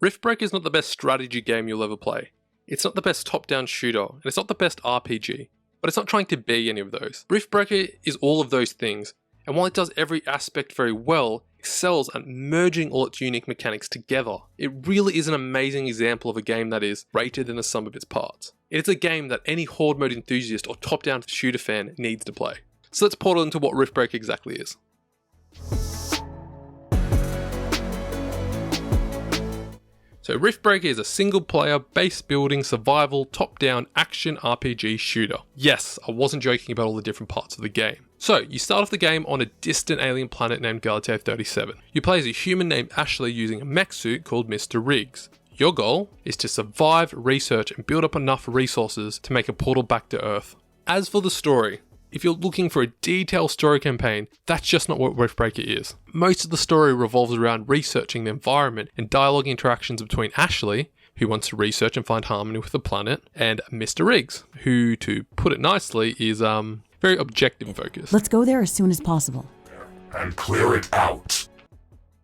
Riftbreaker is not the best strategy game you'll ever play. It's not the best top-down shooter, and it's not the best RPG, but it's not trying to be any of those. Riftbreaker is all of those things, and while it does every aspect very well, excels at merging all its unique mechanics together. It really is an amazing example of a game that is greater than the sum of its parts. It is a game that any horde mode enthusiast or top-down shooter fan needs to play. So let's portal into what Riftbreaker exactly is. So Riftbreaker is a single-player, base-building, survival, top-down action RPG shooter. Yes, I wasn't joking about all the different parts of the game. So, you start off the game on a distant alien planet named Galatea 37. You play as a human named Ashley using a mech suit called Mr. Riggs. Your goal is to survive, research, and build up enough resources to make a portal back to Earth. As for the story, if you're looking for a detailed story campaign, that's just not what Riftbreaker is. Most of the story revolves around researching the environment and dialogue interactions between Ashley, who wants to research and find harmony with the planet, and Mr. Riggs, who, to put it nicely, is very objective focused. Let's go there as soon as possible. And clear it out.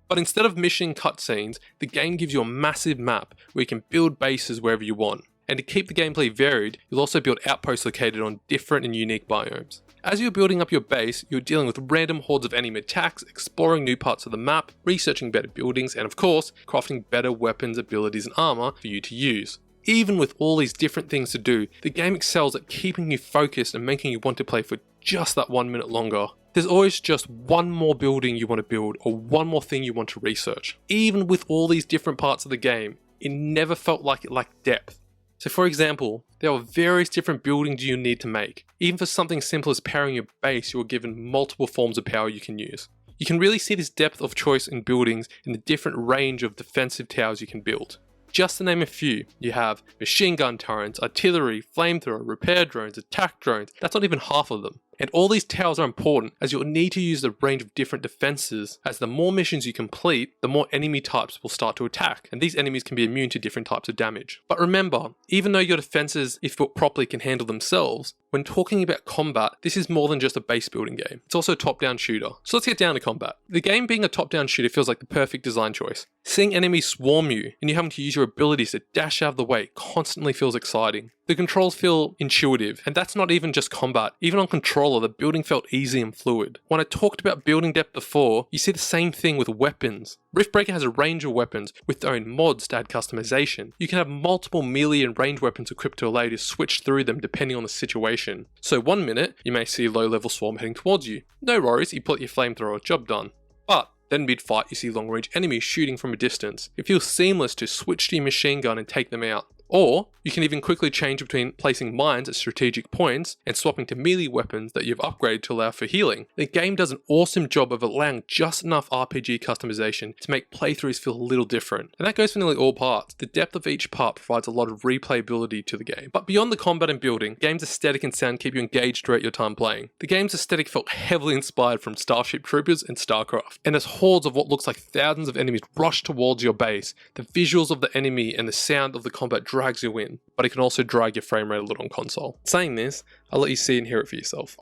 But instead of mission cutscenes, the game gives you a massive map where you can build bases wherever you want. And to keep the gameplay varied, you'll also build outposts located on different and unique biomes. As you're building up your base, you're dealing with random hordes of enemy attacks, exploring new parts of the map, researching better buildings, and of course, crafting better weapons, abilities, and armor for you to use. Even with all these different things to do, the game excels at keeping you focused and making you want to play for just that 1 minute longer. There's always just one more building you want to build, or one more thing you want to research. Even with all these different parts of the game, it never felt like it lacked depth. So for example, there are various different buildings you need to make. Even for something simple as powering your base, you are given multiple forms of power you can use. You can really see this depth of choice in buildings in the different range of defensive towers you can build. Just to name a few, you have machine gun turrets, artillery, flamethrower, repair drones, attack drones. That's not even half of them. And all these towers are important as you'll need to use the range of different defenses, as the more missions you complete, the more enemy types will start to attack, and these enemies can be immune to different types of damage. But remember, even though your defenses, if built properly, can handle themselves, when talking about combat, this is more than just a base building game. It's also a top-down shooter. So let's get down to combat. The game being a top-down shooter feels like the perfect design choice. Seeing enemies swarm you, and you having to use your abilities to dash out of the way constantly feels exciting. The controls feel intuitive, and that's not even just combat. Even on controller, the building felt easy and fluid. When I talked about building depth before, you see the same thing with weapons. Riftbreaker has a range of weapons with their own mods to add customization. You can have multiple melee and range weapons equipped to allow you to switch through them depending on the situation. So 1 minute, you may see a low level swarm heading towards you. No worries, you pull out your flamethrower, job done. But then mid-fight, you see long-range enemies shooting from a distance. It feels seamless to switch to your machine gun and take them out. Or, you can even quickly change between placing mines at strategic points and swapping to melee weapons that you've upgraded to allow for healing. The game does an awesome job of allowing just enough RPG customization to make playthroughs feel a little different. And that goes for nearly all parts. The depth of each part provides a lot of replayability to the game. But beyond the combat and building, the game's aesthetic and sound keep you engaged throughout your time playing. The game's aesthetic felt heavily inspired from Starship Troopers and StarCraft. And as hordes of what looks like thousands of enemies rush towards your base, the visuals of the enemy and the sound of the combat drags you in, but it can also drag your frame rate a little on console. Saying this, I'll let you see and hear it for yourself.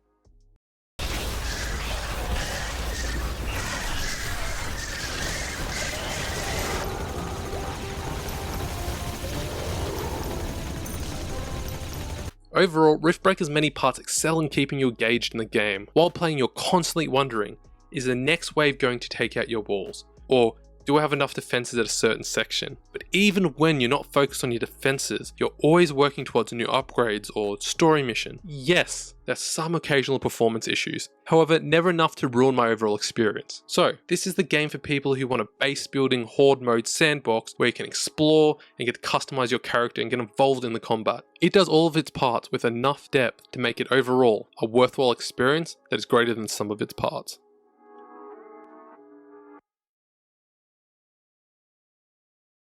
Overall, Riftbreaker's many parts excel in keeping you engaged in the game. While playing, you're constantly wondering, is the next wave going to take out your walls? Or do I have enough defenses at a certain section? But even when you're not focused on your defenses, you're always working towards new upgrades or story mission. Yes, there's some occasional performance issues. However, never enough to ruin my overall experience. So, this is the game for people who want a base building horde mode sandbox where you can explore and get to customize your character and get involved in the combat. It does all of its parts with enough depth to make it overall a worthwhile experience that is greater than some of its parts.